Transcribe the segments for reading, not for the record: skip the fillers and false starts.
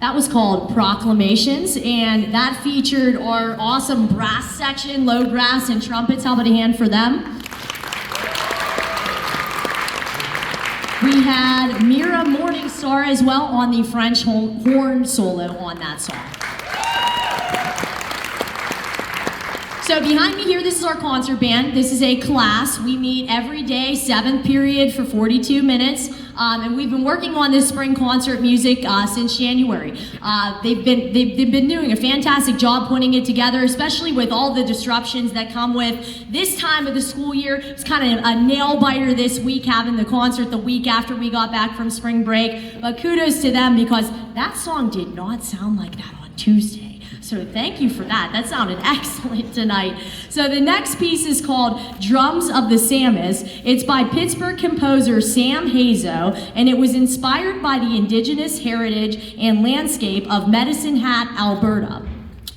That was called Proclamations, and that featured our awesome brass section, low brass and trumpets. How about a hand for them? We had Mira Morningstar as well on the French horn solo on that song. So behind me here, this is our concert band. This is a class. We meet every day, 7th period for 42 minutes. And we've been working on this spring concert music since January. They've been doing a fantastic job putting it together, especially with all the disruptions that come with this time of the school year. It's kind of a nail biter this week, having the concert the week after we got back from spring break. But kudos to them, because that song did not sound like that on Tuesday. So thank you for that. That sounded excellent tonight. So the next piece is called Drums of the Samus. It's by Pittsburgh composer Sam Hazo, and it was inspired by the indigenous heritage and landscape of Medicine Hat, Alberta.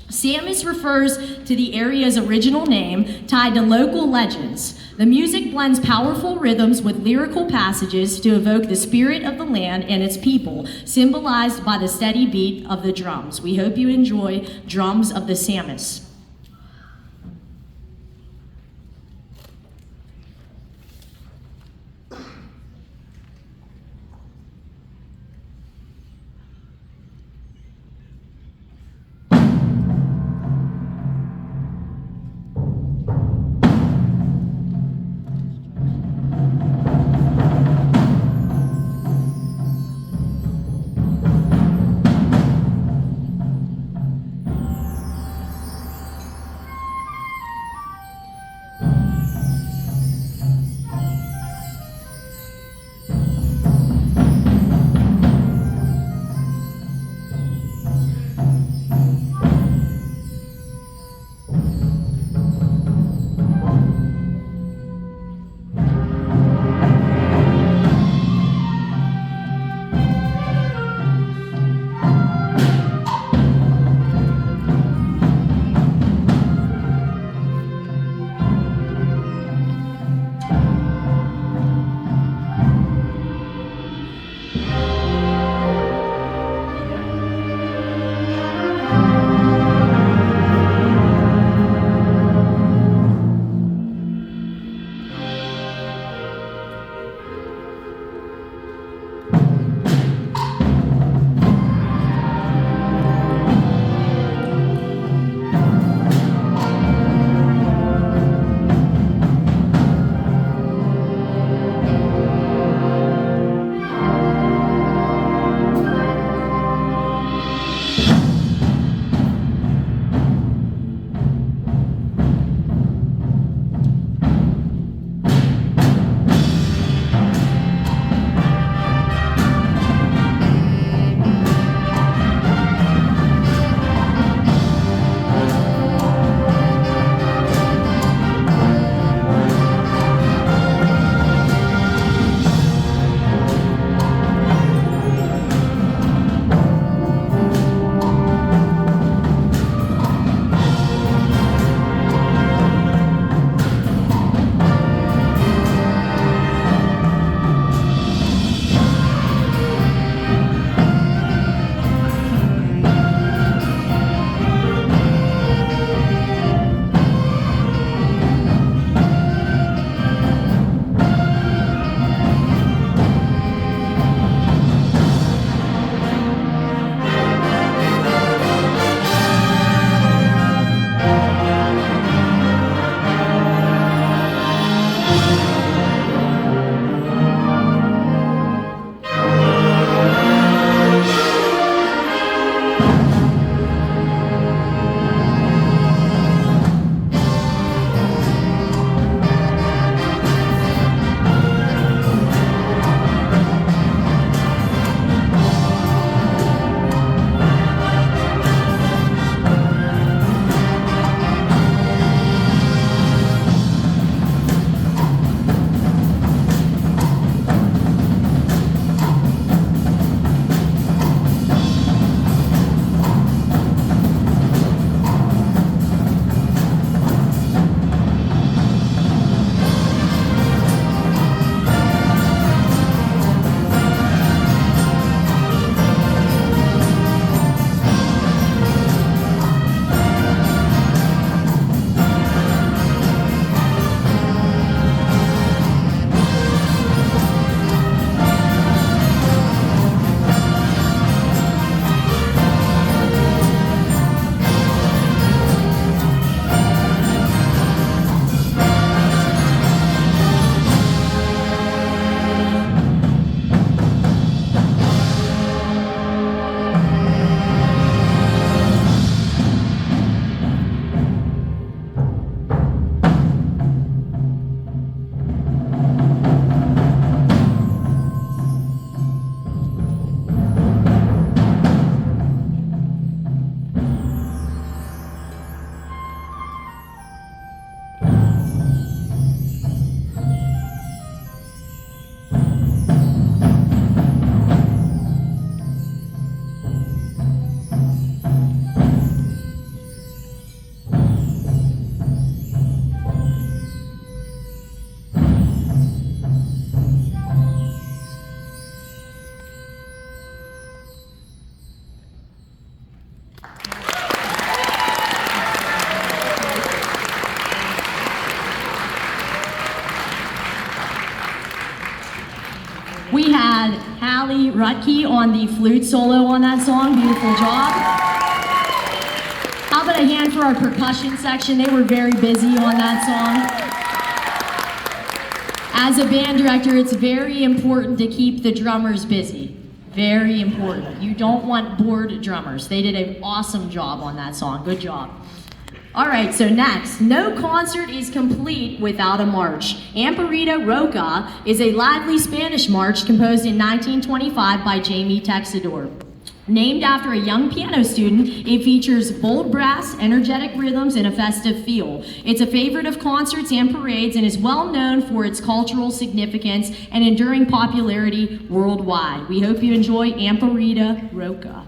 Samus refers to the area's original name, tied to local legends. The music blends powerful rhythms with lyrical passages to evoke the spirit of the land and its people, symbolized by the steady beat of the drums. We hope you enjoy Drums of the Samus. We had Hallie Rutke on the flute solo on that song. Beautiful job. How about a hand for our percussion section? They were very busy on that song. As a band director, it's very important to keep the drummers busy. Very important. You don't want bored drummers. They did an awesome job on that song. Good job. All right, so next, no concert is complete without a march. Amparita Roca is a lively Spanish march composed in 1925 by Jamie Texador. Named after a young piano student, it features bold brass, energetic rhythms, and a festive feel. It's a favorite of concerts and parades and is well known for its cultural significance and enduring popularity worldwide. We hope you enjoy Amparita Roca.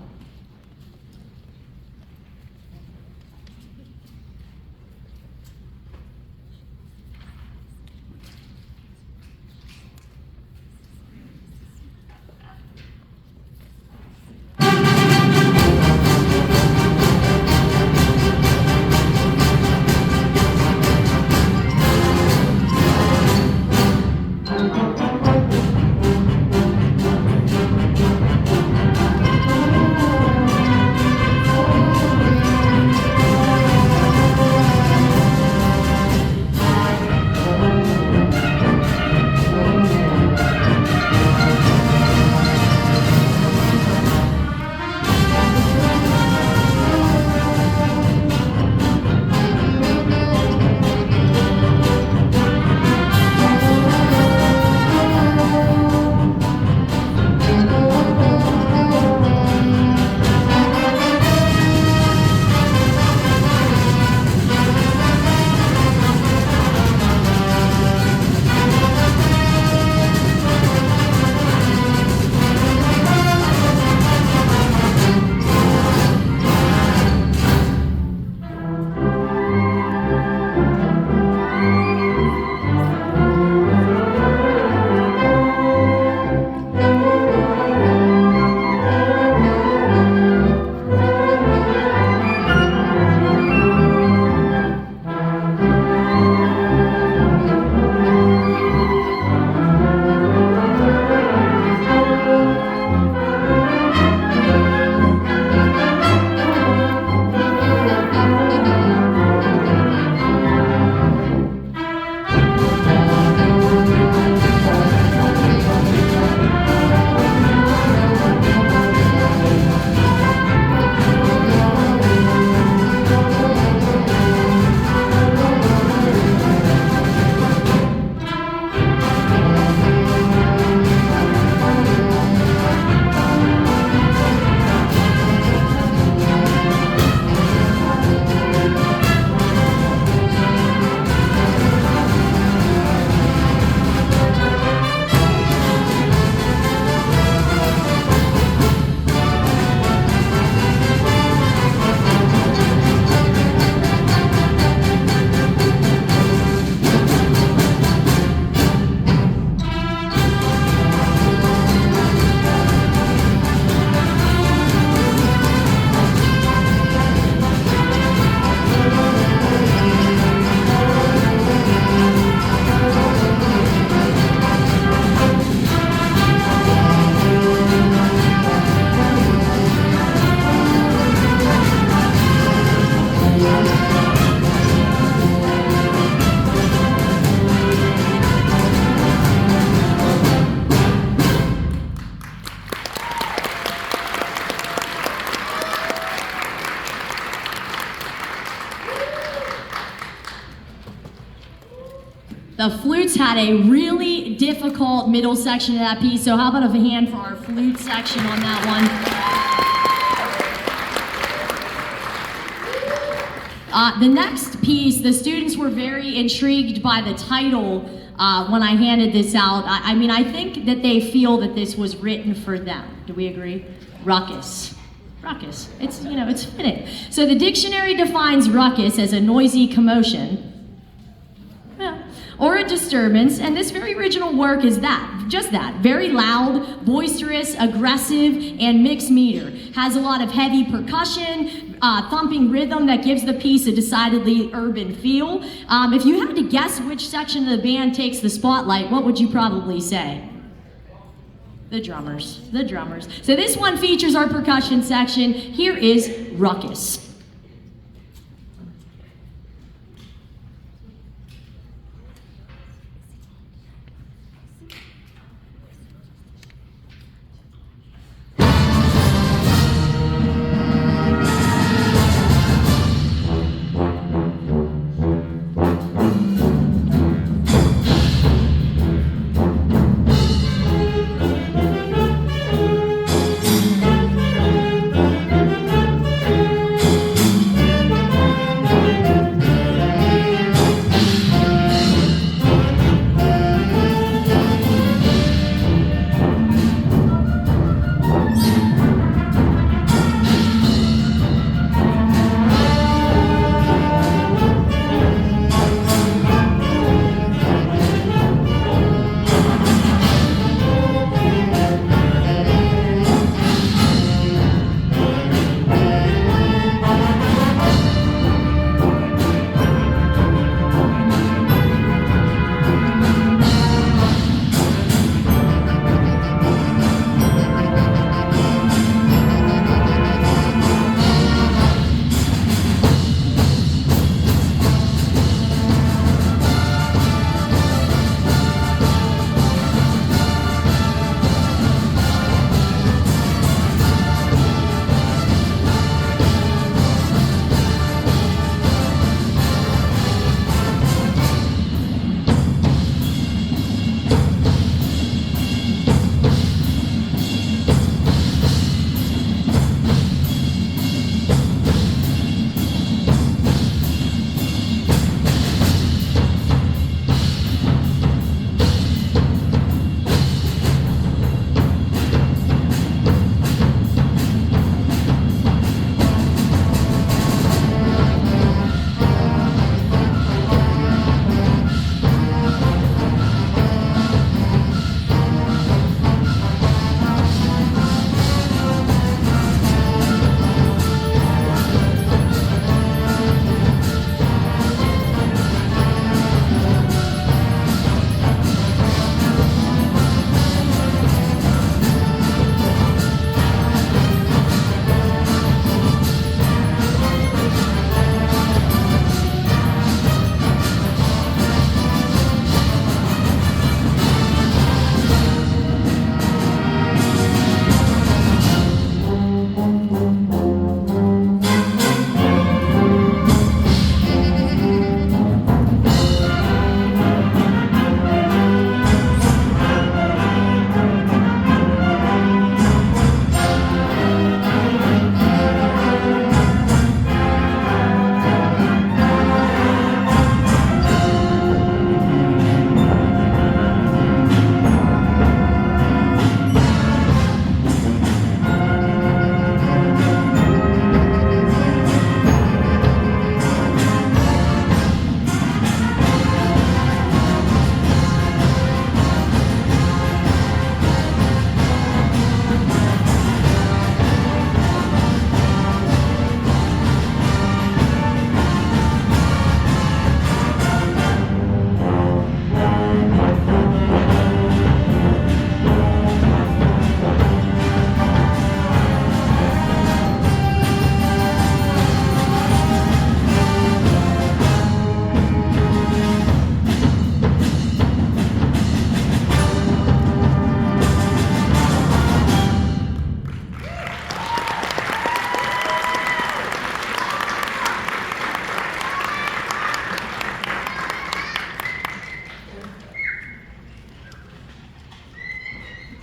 The flutes had a really difficult middle section of that piece, so how about a hand for our flute section on that one? The next piece, the students were very intrigued by the title when I handed this out. I mean, I think that they feel that this was written for them. Do we agree? Ruckus. Ruckus. It's, you know, it's fitting. So the dictionary defines ruckus as a noisy commotion or a disturbance, and this very original work is that, just that, very loud, boisterous, aggressive, and mixed meter. Has a lot of heavy percussion, thumping rhythm that gives the piece a decidedly urban feel. If you had to guess which section of the band takes the spotlight, what would you probably say? The drummers. So this one features our percussion section. Here is Ruckus.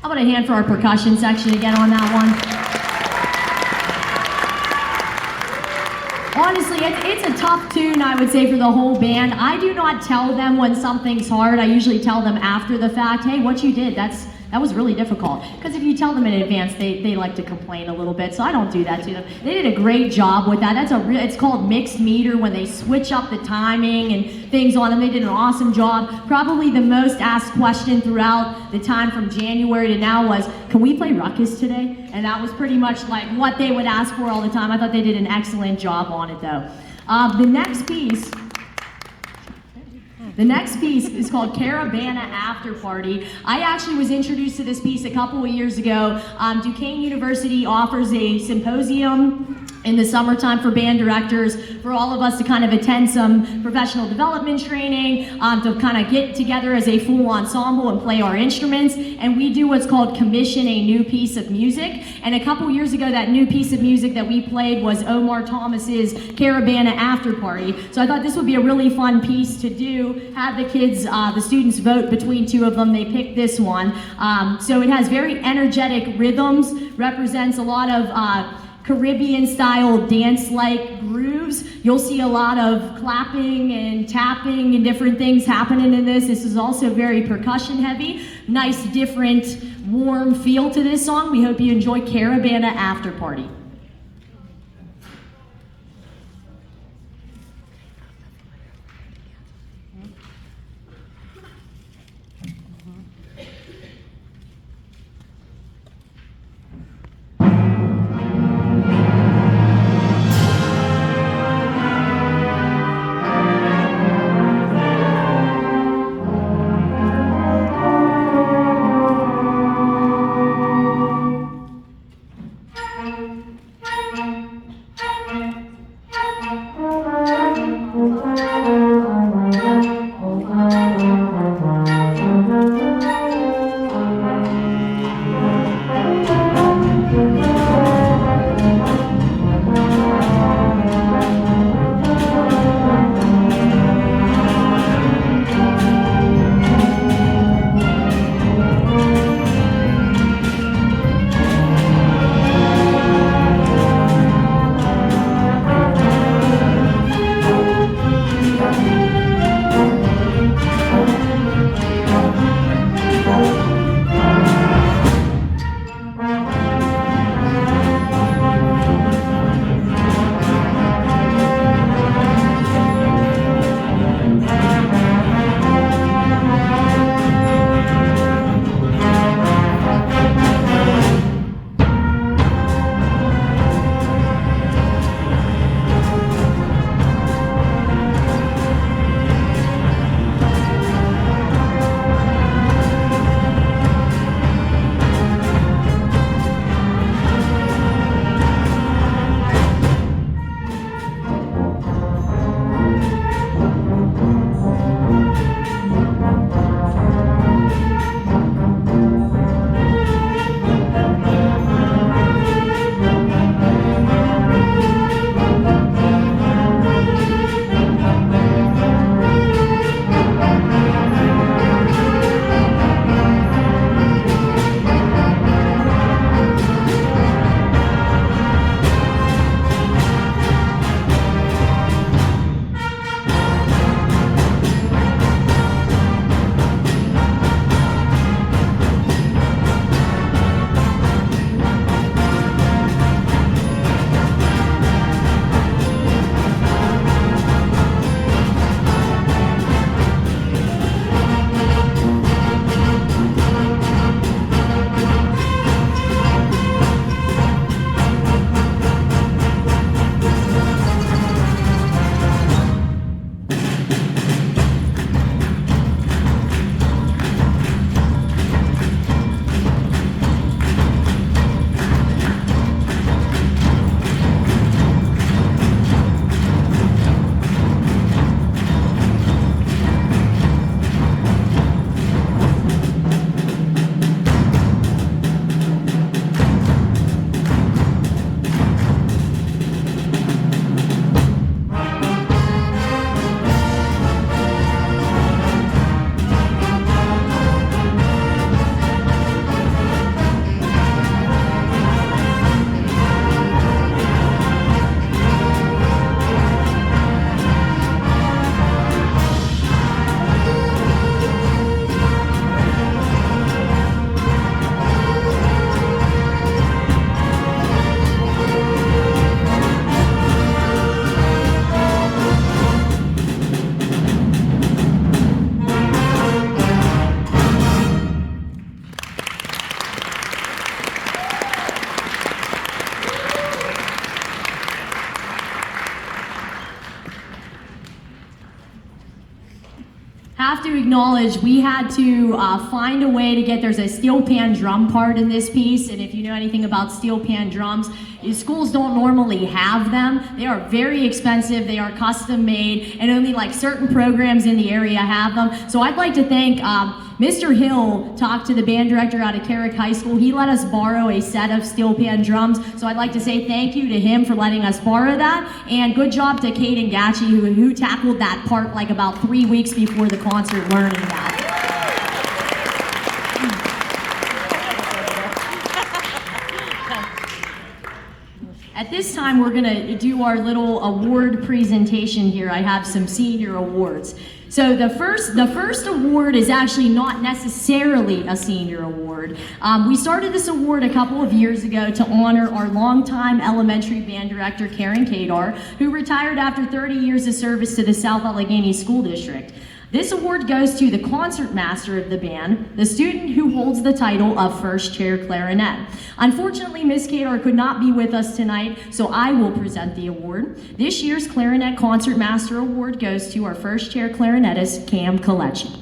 How about a hand for our percussion section again on that one? Honestly, it's a tough tune, I would say, for the whole band. I do not tell them when something's hard. I usually tell them after the fact, hey, what you did, that was really difficult. Because if you tell them in advance, they like to complain a little bit, so I don't do that to them. They did a great job with that. It's called mixed meter, when they switch up the timing and things on them. They did an awesome job. Probably the most asked question throughout the time from January to now was, can we play Ruckus today? And that was pretty much like what they would ask for all the time. I thought they did an excellent job on it though. The next piece, The next piece is called Caravana After Party. I actually was introduced to this piece a couple of years ago. Duquesne University offers a symposium in the summertime for band directors, for all of us to kind of attend some professional development training, to kind of get together as a full ensemble and play our instruments. And we do what's called commission a new piece of music. And a couple years ago, that new piece of music that we played was Omar Thomas's Caravana After Party. So I thought this would be a really fun piece to do, have the kids, the students vote between two of them. They picked this one. So it has very energetic rhythms, represents a lot of Caribbean-style dance-like grooves. You'll see a lot of clapping and tapping and different things happening in this. This is also very percussion-heavy. Nice, different, warm feel to this song. We hope you enjoy Caravana After Party. to acknowledge we had to find a way to there's a steel pan drum part in this piece, and if you know anything about steel pan drums, schools don't normally have them. They are very expensive, they are custom made, and only like certain programs in the area have them. So I'd like to thank Mr. Hill talked to the band director out of Carrick High School. He let us borrow a set of steel pan drums, so I'd like to say thank you to him for letting us borrow that, and good job to Kate and Gatchy who tackled that part like about 3 weeks before the concert, learning that. At this time, we're gonna do our little award presentation here. I have some senior awards. So the first award is actually not necessarily a senior award. We started this award a couple of years ago to honor our longtime elementary band director, Karen Kadar, who retired after 30 years of service to the South Allegheny School District. This award goes to the concert master of the band, the student who holds the title of first chair clarinet. Unfortunately, Ms. Kadar could not be with us tonight, so I will present the award. This year's Clarinet Concert Master Award goes to our first chair clarinetist, Cam Kalechi.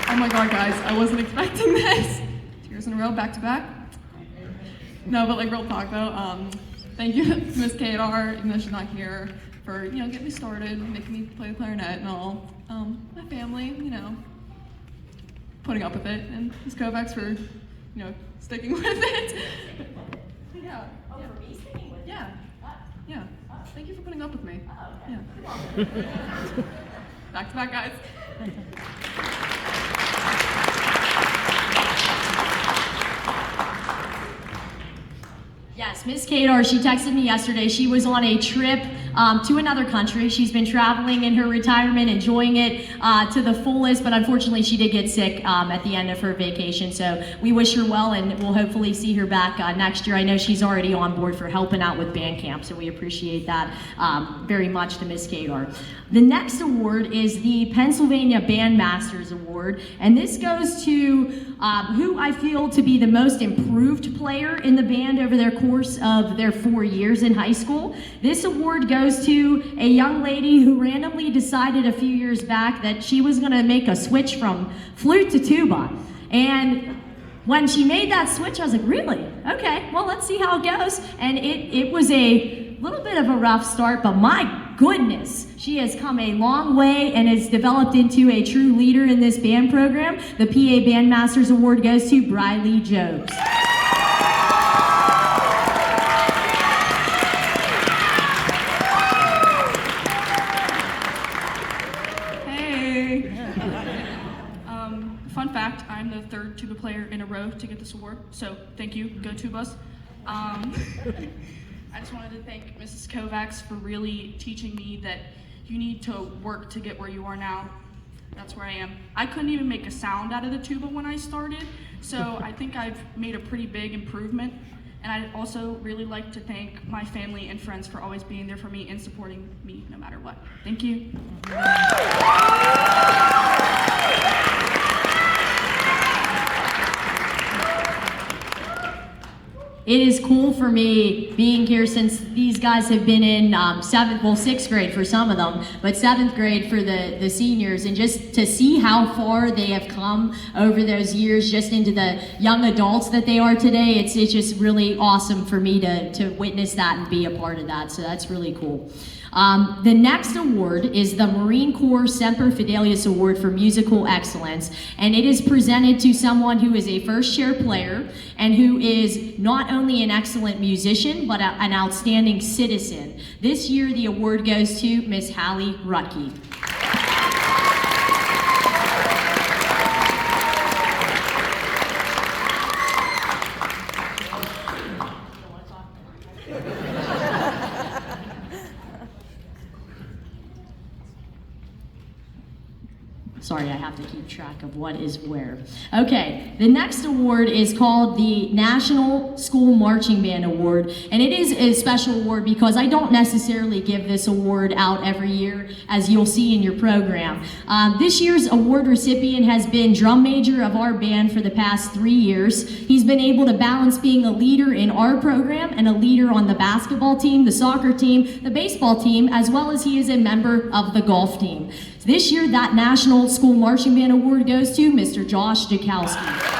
Oh my God, guys, I wasn't expecting this. 2 years in a row, back to back. No, but like real talk though, thank you, Miss Kadar, even though she's not here, for getting me started, making me play the clarinet and all. My family, putting up with it, and Ms. Kovacs for, sticking with it. Yeah. Oh, for me sticking with it? Yeah. Yeah. Thank you for putting up with me. Oh, okay. Yeah. Back to back, guys. Yes, Ms. Kadar, she texted me yesterday. She was on a trip to another country. She's been traveling in her retirement, enjoying it to the fullest, but unfortunately she did get sick at the end of her vacation. So we wish her well, and we'll hopefully see her back next year. I know she's already on board for helping out with band camp, so we appreciate that very much to Ms. Kadar. The next award is the Pennsylvania Bandmasters Award, and this goes to who I feel to be the most improved player in the band over their course of their 4 years in high school. This award goes to a young lady who randomly decided a few years back that she was going to make a switch from flute to tuba. And when she made that switch, I was like, really? Okay, well, let's see how it goes. And it was a little bit of a rough start, but my goodness, she has come a long way and has developed into a true leader in this band program. The PA Bandmasters Award goes to Briley Jobs. Fun fact, I'm the third tuba player in a row to get this award, so thank you, go Tubas. I just wanted to thank Mrs. Kovacs for really teaching me that you need to work to get where you are now. That's where I am. I couldn't even make a sound out of the tuba when I started, so I think I've made a pretty big improvement. And I'd also really like to thank my family and friends for always being there for me and supporting me no matter what. Thank you. It is cool for me being here since these guys have been in sixth grade for some of them, but 7th grade for the seniors, and just to see how far they have come over those years, just into the young adults that they are today, it's just really awesome for me to witness that and be a part of that, so that's really cool. The next award is the Marine Corps Semper Fidelis Award for Musical Excellence, and it is presented to someone who is a first chair player and who is not only an excellent musician, but an outstanding citizen. This year, the award goes to Miss Hallie Rutke. Sorry, I have to keep track of what is where. Okay, the next award is called the National School Marching Band Award, and it is a special award because I don't necessarily give this award out every year, as you'll see in your program. This year's award recipient has been drum major of our band for the past 3 years. He's been able to balance being a leader in our program and a leader on the basketball team, the soccer team, the baseball team, as well as he is a member of the golf team. This year, that National School Marching Band Award goes to Mr. Josh Jakowski.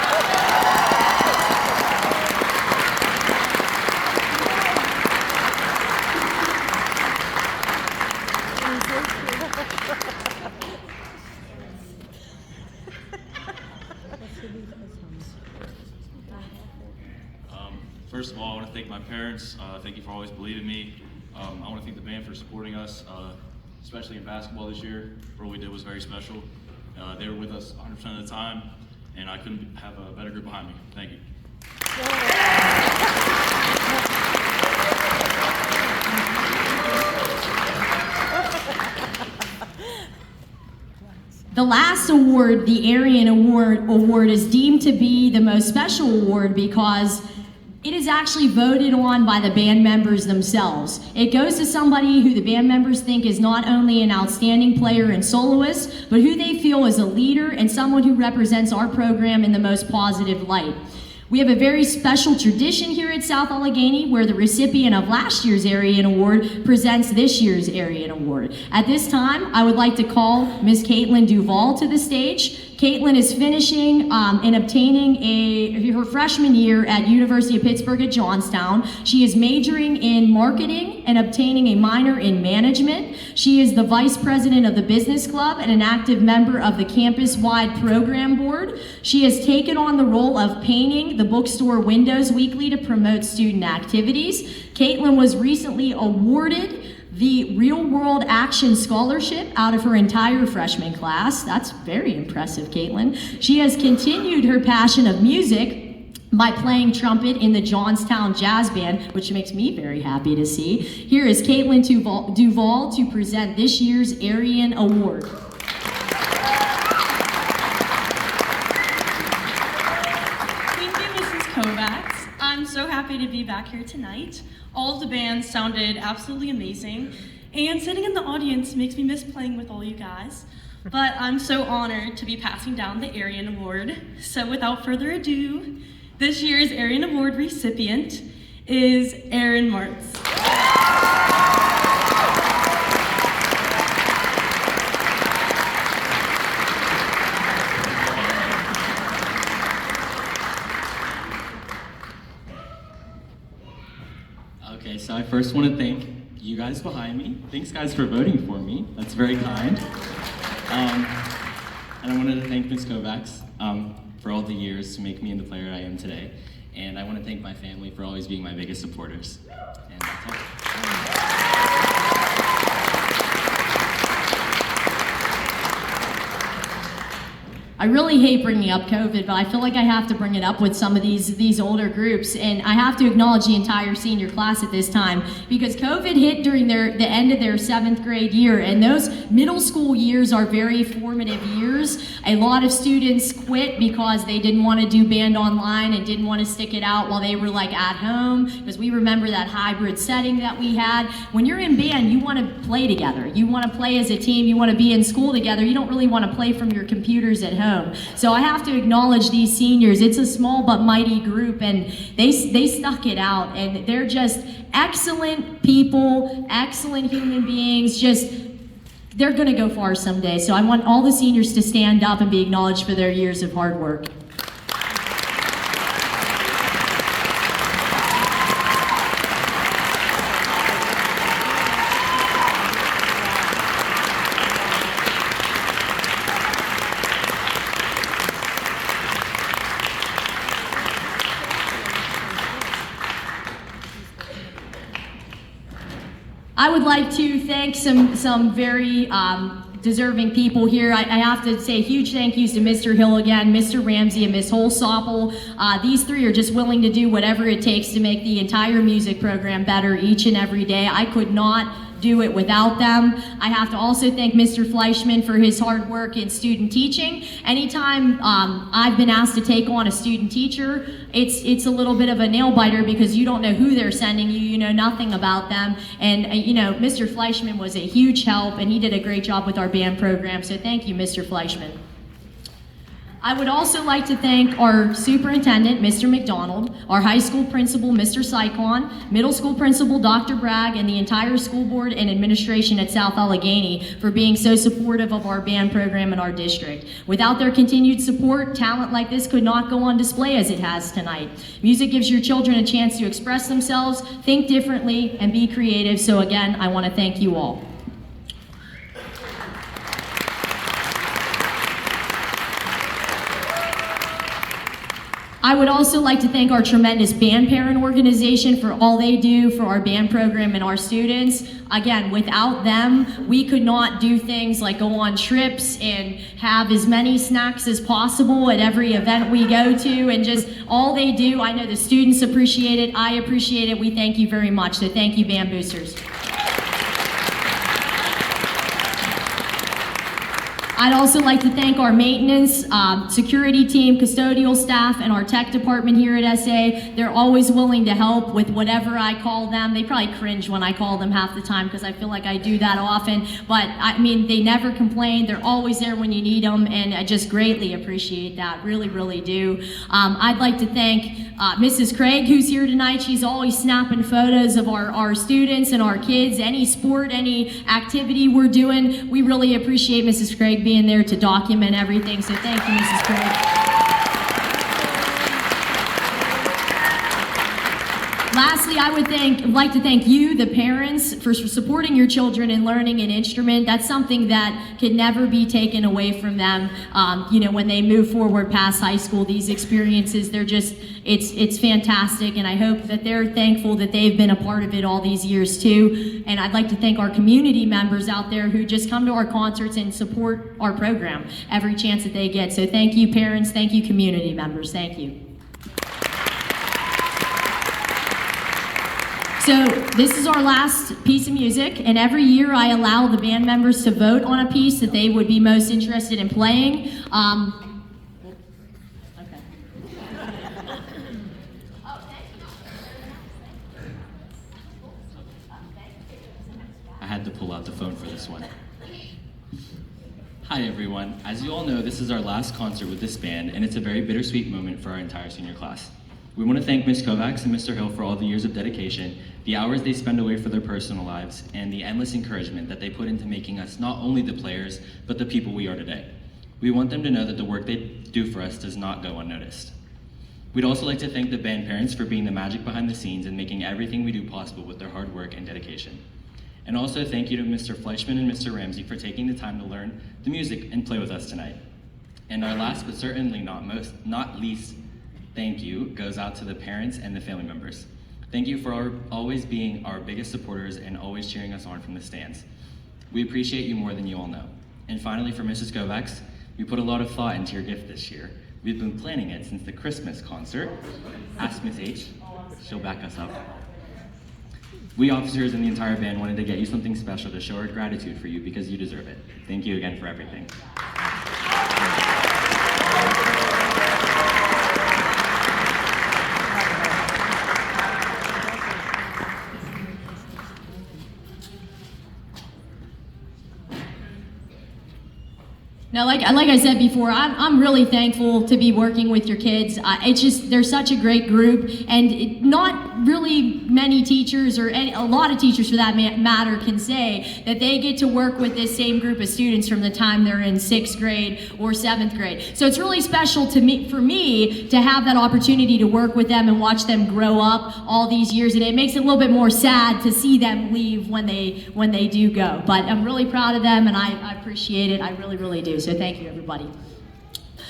First of all, I want to thank my parents. Thank you for always believing in me. I want to thank the band for supporting us, especially in basketball this year. What we did was very special. They were with us 100% of the time, and I couldn't have a better group behind me. Thank you. The last award, the Arian Award, is deemed to be the most special award because it is actually voted on by the band members themselves. It goes to somebody who the band members think is not only an outstanding player and soloist, but who they feel is a leader and someone who represents our program in the most positive light. We have a very special tradition here at South Allegheny where the recipient of last year's Arian Award presents this year's Arian Award. At this time, I would like to call Ms. Caitlin Duvall to the stage. Caitlin is finishing and obtaining her freshman year at University of Pittsburgh at Johnstown. She is majoring in marketing and obtaining a minor in management. She is the vice president of the business club and an active member of the campus-wide program board. She has taken on the role of painting the bookstore windows weekly to promote student activities. Caitlin was recently awarded the Real World Action Scholarship out of her entire freshman class. That's very impressive, Caitlin. She has continued her passion of music by playing trumpet in the Johnstown Jazz Band, which makes me very happy to see. Here is Caitlin Duvall to present this year's Arian Award. Thank you, Mrs. Kovacs. I'm so happy to be back here tonight. All of the bands sounded absolutely amazing, and sitting in the audience makes me miss playing with all you guys. But I'm so honored to be passing down the Arian Award. So without further ado, this year's Arian Award recipient is Aaron Martz. Okay, so I first want to thank you guys behind me. Thanks guys for voting for me. That's very kind. And I wanted to thank Ms. Kovacs for all the years to make me the player I am today. And I want to thank my family for always being my biggest supporters. And that's all. I really hate bringing up COVID, but I feel like I have to bring it up with some of these older groups, and I have to acknowledge the entire senior class at this time because COVID hit during the end of their 7th grade year, and those middle school years are very formative years. A lot of students quit because they didn't want to do band online and didn't want to stick it out while they were like at home, because we remember that hybrid setting that we had. When you're in band, you want to play together. You want to play as a team. You want to be in school together. You don't really want to play from your computers at home. So I have to acknowledge these seniors. It's a small but mighty group, and they stuck it out, and they're just excellent people, excellent human beings. They're gonna go far someday. So I want all the seniors to stand up and be acknowledged for their years of hard work. I would like to thank some very deserving people here. I have to say huge thank yous to Mr. Hill again, Mr. Ramsey, and Ms. Holsopple. These three are just willing to do whatever it takes to make the entire music program better each and every day. I could not do it without them. I have to also thank Mr. Fleischman for his hard work in student teaching. Anytime I've been asked to take on a student teacher, it's a little bit of a nail biter because you don't know who they're sending you, you know nothing about them. And you know, Mr. Fleischman was a huge help and he did a great job with our band program, so thank you, Mr. Fleischman. I would also like to thank our superintendent, Mr. McDonald, our high school principal, Mr. Sycon, middle school principal, Dr. Bragg, and the entire school board and administration at South Allegheny for being so supportive of our band program in our district. Without their continued support, talent like this could not go on display as it has tonight. Music gives your children a chance to express themselves, think differently, and be creative, so again, I want to thank you all. I would also like to thank our tremendous band parent organization for all they do for our band program and our students. Again, without them, we could not do things like go on trips and have as many snacks as possible at every event we go to, and just all they do. I know the students appreciate it, I appreciate it, we thank you very much, so thank you, band boosters. I'd also like to thank our maintenance, security team, custodial staff, and our tech department here at SA. They're always willing to help with whatever I call them. They probably cringe when I call them half the time because I feel like I do that often. But I mean, they never complain. They're always there when you need them, and I just greatly appreciate that. Really, really do. I'd like to thank Mrs. Craig, who's here tonight. She's always snapping photos of our students and our kids, any sport, any activity we're doing. We really appreciate Mrs. Craig being there to document everything, so thank you, Mrs. Craig. Lastly, I would like to thank you, the parents, for supporting your children in learning an instrument. That's something that can never be taken away from them. You know, when they move forward past high school, these experiences, they're just, it's fantastic, and I hope that they're thankful that they've been a part of it all these years too. And I'd like to thank our community members out there who just come to our concerts and support our program every chance that they get. So thank you, parents, thank you, community members, thank you. So this is our last piece of music, and every year I allow the band members to vote on a piece that they would be most interested in playing. I had to pull out the phone for this one. Hi everyone. As you all know, this is our last concert with this band, and it's a very bittersweet moment for our entire senior class. We want to thank Ms. Kovacs and Mr. Hill for all the years of dedication, the hours they spend away for their personal lives, and the endless encouragement that they put into making us not only the players, but the people we are today. We want them to know that the work they do for us does not go unnoticed. We'd also like to thank the band parents for being the magic behind the scenes and making everything we do possible with their hard work and dedication. And also thank you to Mr. Fleischman and Mr. Ramsey for taking the time to learn the music and play with us tonight. And our last but certainly not least thank you goes out to the parents and the family members. Thank you for always being our biggest supporters and always cheering us on from the stands. We appreciate you more than you all know. And finally, for Mrs. Kovacs, we put a lot of thought into your gift this year. We've been planning it since the Christmas concert. Ask Miss H, she'll back us up. We officers and the entire band wanted to get you something special to show our gratitude for you because you deserve it. Thank you again for everything. Now, like I said before, I'm really thankful to be working with your kids. It's just, they're such a great group, and not really many teachers, or a lot of teachers for that matter, can say that they get to work with this same group of students from the time they're in 6th grade or 7th grade. So it's really special for me to have that opportunity to work with them and watch them grow up all these years, and it makes it a little bit more sad to see them leave when they do go. But I'm really proud of them, and I appreciate it. I really, really do. So thank you, everybody.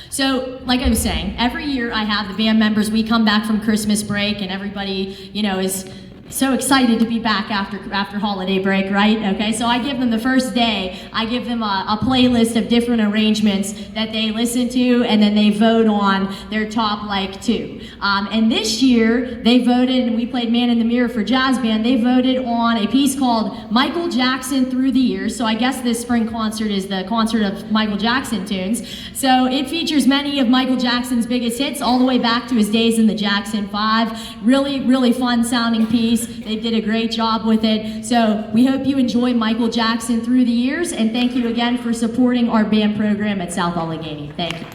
So, like I was saying, every year I have the band members, we come back from Christmas break, and everybody, you know, is so excited to be back after holiday break, right? Okay, so I give them the first day, I give them a playlist of different arrangements that they listen to, and then they vote on their top like two. And this year, they voted, and we played Man in the Mirror for Jazz Band, they voted on a piece called Michael Jackson Through the Years. So I guess this spring concert is the concert of Michael Jackson tunes. So it features many of Michael Jackson's biggest hits, all the way back to his days in the Jackson 5. Really, really fun sounding piece. They did a great job with it. So we hope you enjoy Michael Jackson Through the Years, and thank you again for supporting our band program at South Allegheny. Thank you.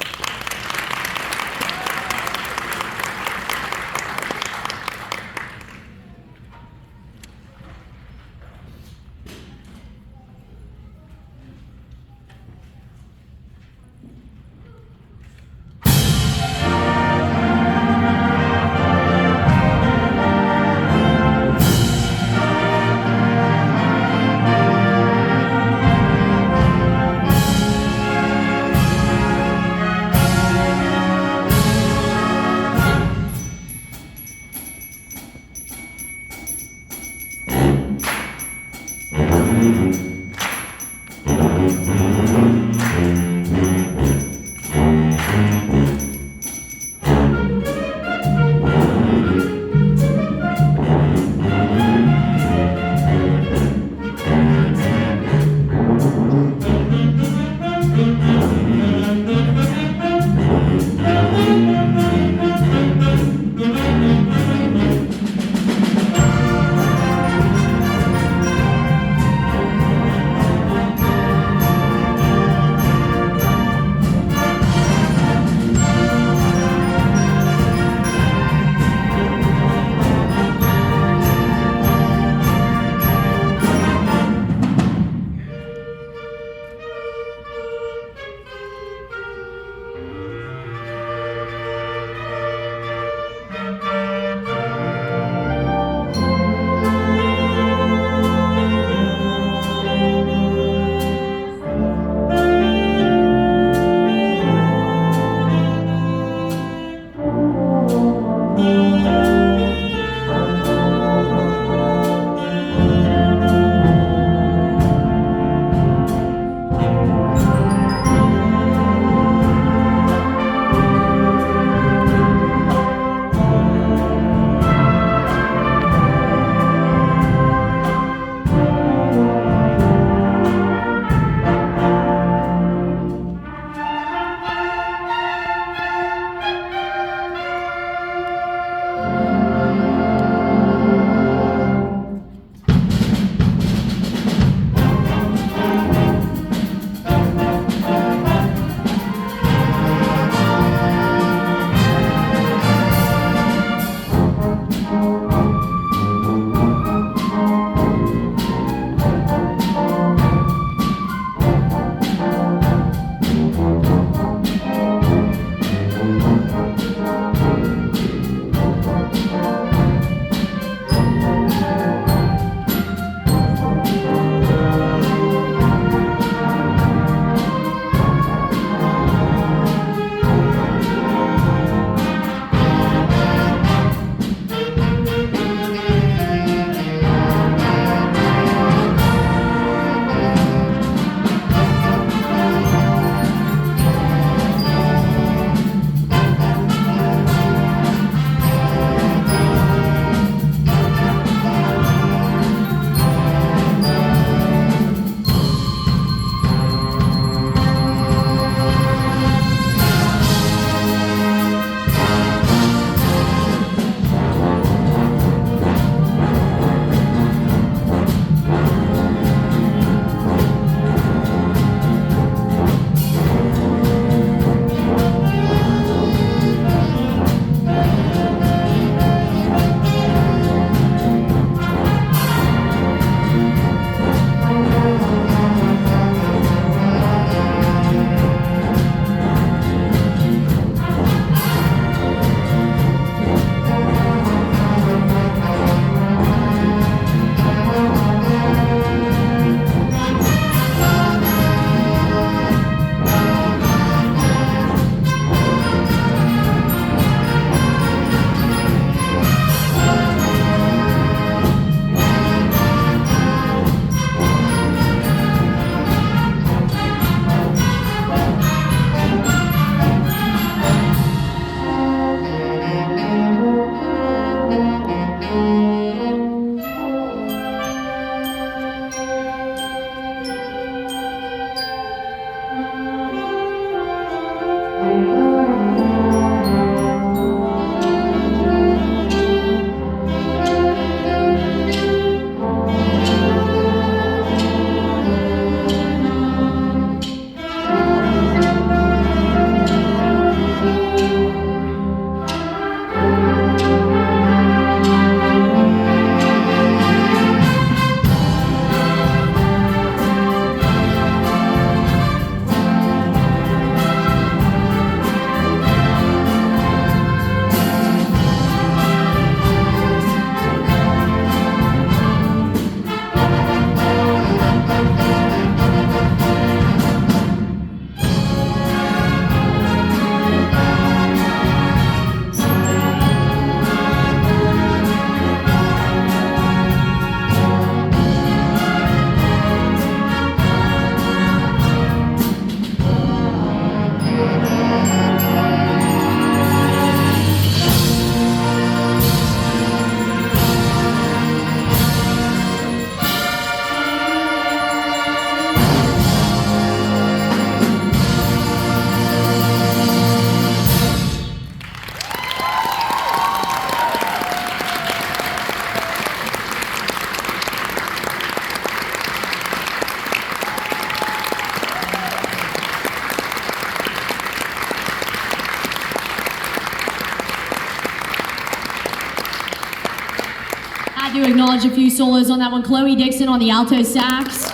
I do acknowledge a few solos on that one. Chloe Dixon on the alto sax,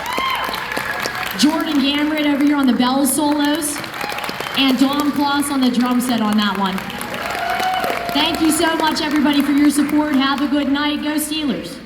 Jordan Gamrit over here on the bell solos, and Dom Kloss on the drum set on that one. Thank you so much, everybody, for your support. Have a good night. Go Steelers.